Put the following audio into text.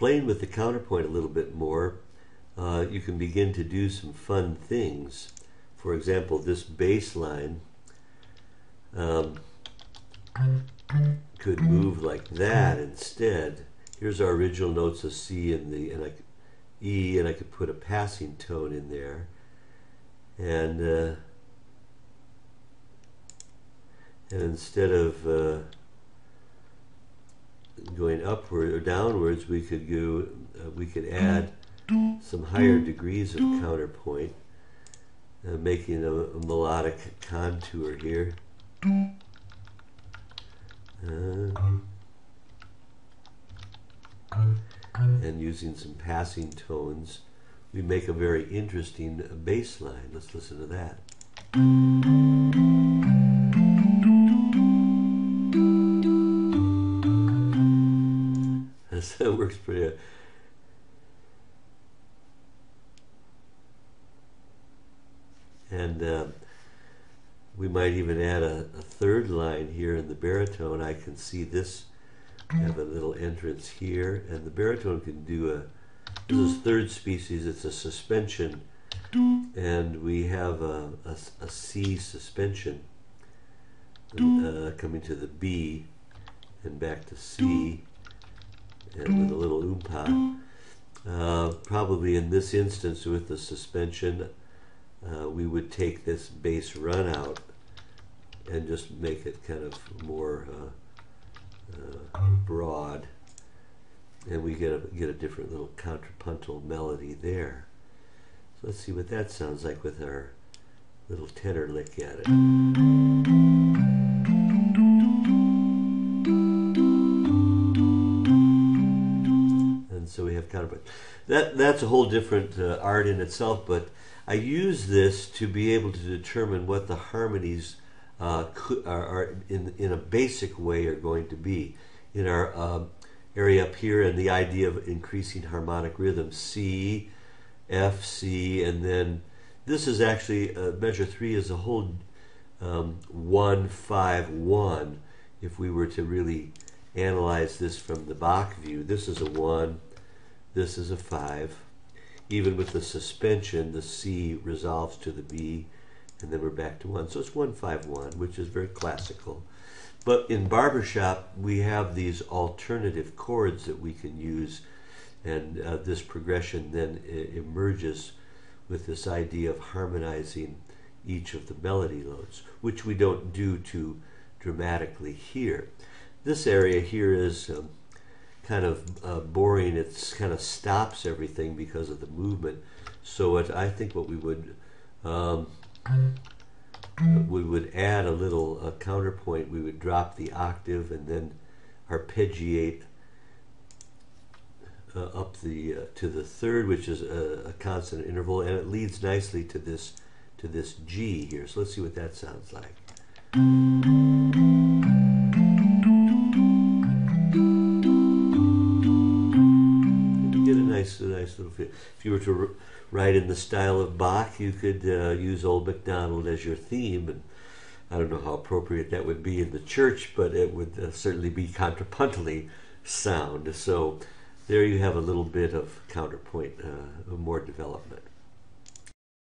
playing with the counterpoint a little bit more, you can begin to do some fun things. For example, this bass line could move like that instead. Here's our original notes of C and E, and I could put a passing tone in there, and instead of going upward or downwards, we could add some higher degrees of counterpoint, making a melodic contour here. And using some passing tones, we make a very interesting bass line. Let's listen to that. So it works pretty. And we might even add a third line here in the baritone. I can see this have a little entrance here, and the baritone can do this is third species. It's a suspension, and we have a C suspension coming to the B and back to C, and with a little oompa. Probably in this instance with the suspension, we would take this bass run out and just make it kind of more broad, and we get a different little contrapuntal melody there. So let's see what that sounds like with our little tenor lick at it. And so we have counterpoint. That's a whole different art in itself, but I use this to be able to determine what the harmonies are in a basic way are going to be. In our area up here, and the idea of increasing harmonic rhythm, C, F, C, and then this is actually, measure 3 is a whole 1, 5, 1. If we were to really analyze this from the Bach view, this is a 1, this is a 5. Even with the suspension, the C resolves to the B, and then we're back to 1. So it's 1, 5, 1, which is very classical. But in barbershop, we have these alternative chords that we can use, and this progression then emerges with this idea of harmonizing each of the melody notes, which we don't do too dramatically here. This area here is kind of boring. It kind of stops everything because of the movement. So I think what we would add a little counterpoint. We would drop the octave and then arpeggiate up to the third, which is a consonant interval, and it leads nicely to this G here. So let's see what that sounds like. You get a nice little feel. If you were to write in the style of Bach, you could use Old MacDonald as your theme, and I don't know how appropriate that would be in the church, but it would certainly be contrapuntally sound. So there you have a little bit of counterpoint, more development.